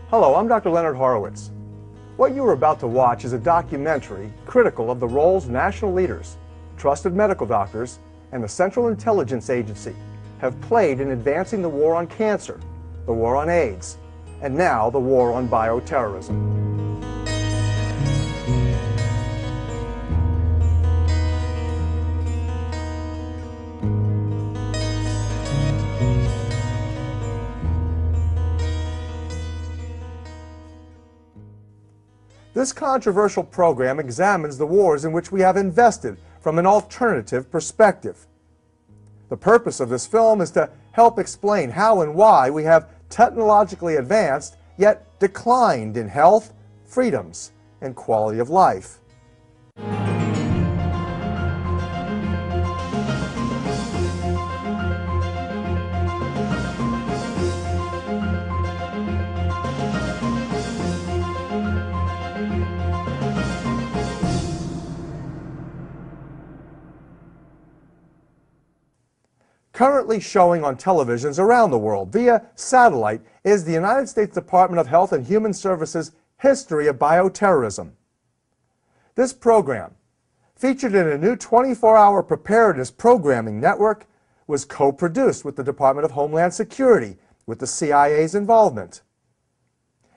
Hello, I'm Dr. Leonard Horowitz. What you are about to watch is a documentary critical of the roles national leaders, trusted medical doctors, and the Central Intelligence Agency have played in advancing the war on cancer, the war on AIDS, and now the war on bioterrorism. This controversial program examines the wars in which we have invested from an alternative perspective. The purpose of this film is to help explain how and why we have technologically advanced yet declined in health, freedoms, and quality of life. Currently showing on televisions around the world via satellite is the United States Department of Health and Human Services History of Bioterrorism. This program, featured in a new 24-hour preparedness programming network, was co-produced with the Department of Homeland Security with the CIA's involvement.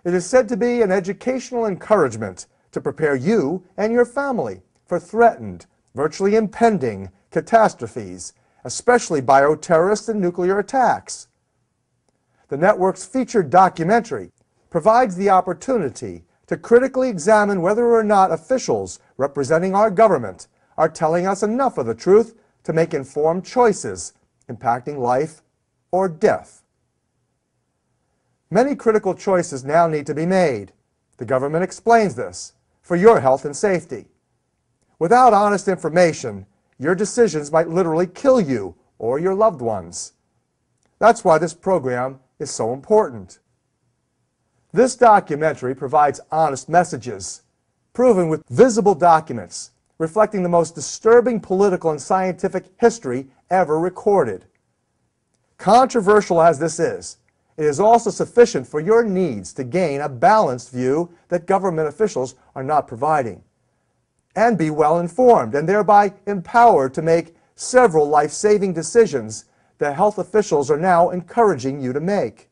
It is said to be an educational encouragement to prepare you and your family for threatened, virtually impending catastrophes, especially bioterrorist and nuclear attacks. The network's featured documentary provides the opportunity to critically examine whether or not officials representing our government are telling us enough of the truth to make informed choices impacting life or death. Many critical choices now need to be made. The government explains this for your health and safety. Without honest information, your decisions might literally kill you or your loved ones. That's why this program is so important. This documentary provides honest messages, proven with visible documents, reflecting the most disturbing political and scientific history ever recorded. Controversial as this is, it is also sufficient for your needs to gain a balanced view that government officials are not providing, and be well informed and thereby empowered to make several life-saving decisions that health officials are now encouraging you to make.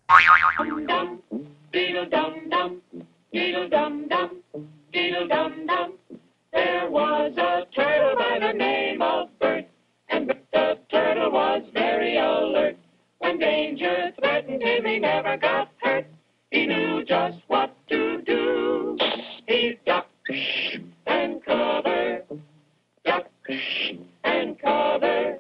There was a turtle by the name of Bert, and the turtle was very alert. When danger threatened him, he never got hurt. He knew just what to do. He ducked and cover, duck and cover.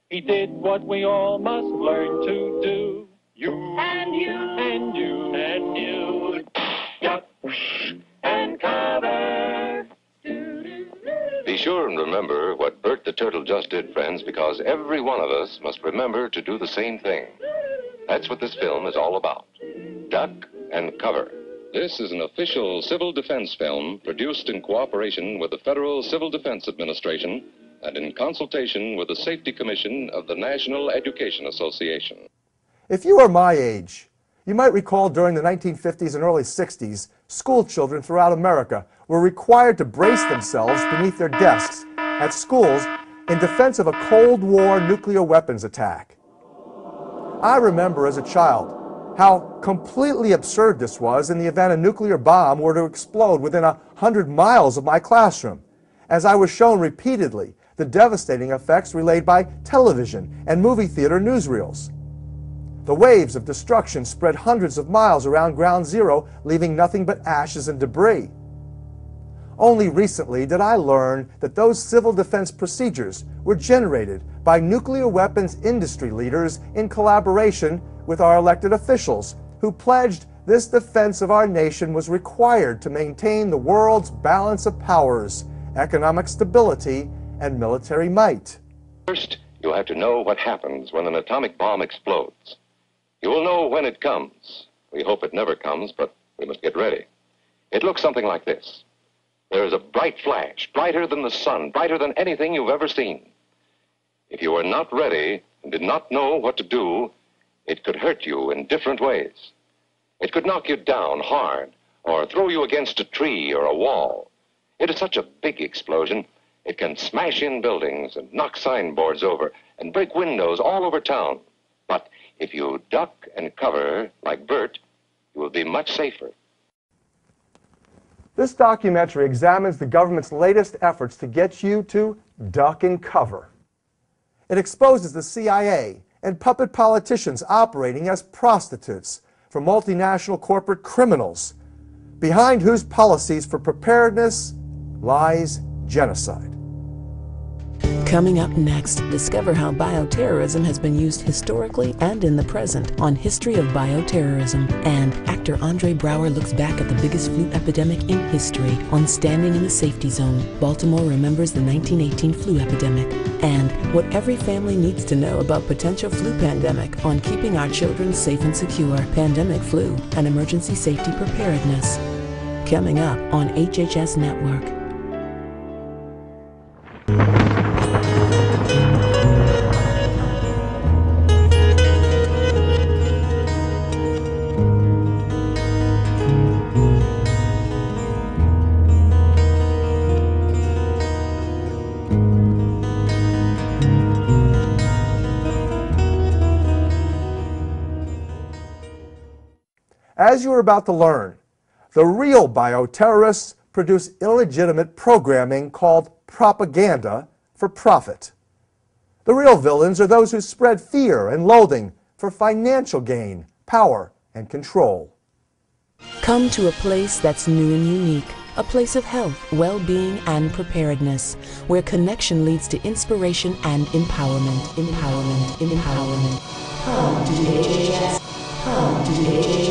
He did what we all must learn to do. You and you and you and you, duck and cover. Be sure and remember what Bert the Turtle just did, friends, because every one of us must remember to do the same thing. That's what this film is all about. Duck and cover. This is an official civil defense film produced in cooperation with the Federal Civil Defense Administration and in consultation with the Safety Commission of the National Education Association. If you are my age, you might recall during the 1950s and early 60s, school children throughout America were required to brace themselves beneath their desks at schools in defense of a Cold War nuclear weapons attack. I remember as a child how completely absurd this was in the event a nuclear bomb were to explode within 100 miles of my classroom, as I was shown repeatedly the devastating effects relayed by television and movie theater newsreels. The waves of destruction spread hundreds of miles around Ground Zero, leaving nothing but ashes and debris. Only recently did I learn that those civil defense procedures were generated by nuclear weapons industry leaders in collaboration with our elected officials, who pledged this defense of our nation was required to maintain the world's balance of powers, economic stability, and military might. First, you'll have to know what happens when an atomic bomb explodes. You will know when it comes. We hope it never comes, but we must get ready. It looks something like this. There is a bright flash, brighter than the sun, brighter than anything you've ever seen. If you are not ready and did not know what to do, it could hurt you in different ways. It could knock you down hard or throw you against a tree or a wall. It is such a big explosion, it can smash in buildings and knock signboards over and break windows all over town. But if you duck and cover like Bert, you will be much safer. This documentary examines the government's latest efforts to get you to duck and cover. It exposes the CIA and puppet politicians operating as prostitutes for multinational corporate criminals, behind whose policies for preparedness lies genocide. Coming up next, discover how bioterrorism has been used historically and in the present on History of Bioterrorism. And actor Andre Braugher looks back at the biggest flu epidemic in history on Standing in the Safety Zone. Baltimore remembers the 1918 flu epidemic. And what every family needs to know about potential flu pandemic on keeping our children safe and secure. Pandemic flu and emergency safety preparedness. Coming up on HHS Network. As you are about to learn, the real bioterrorists produce illegitimate programming called propaganda for profit. The real villains are those who spread fear and loathing for financial gain, power, and control. Come to a place that's new and unique, a place of health, well-being, and preparedness, where connection leads to inspiration and empowerment. Come to the HHS. Come to the HHS.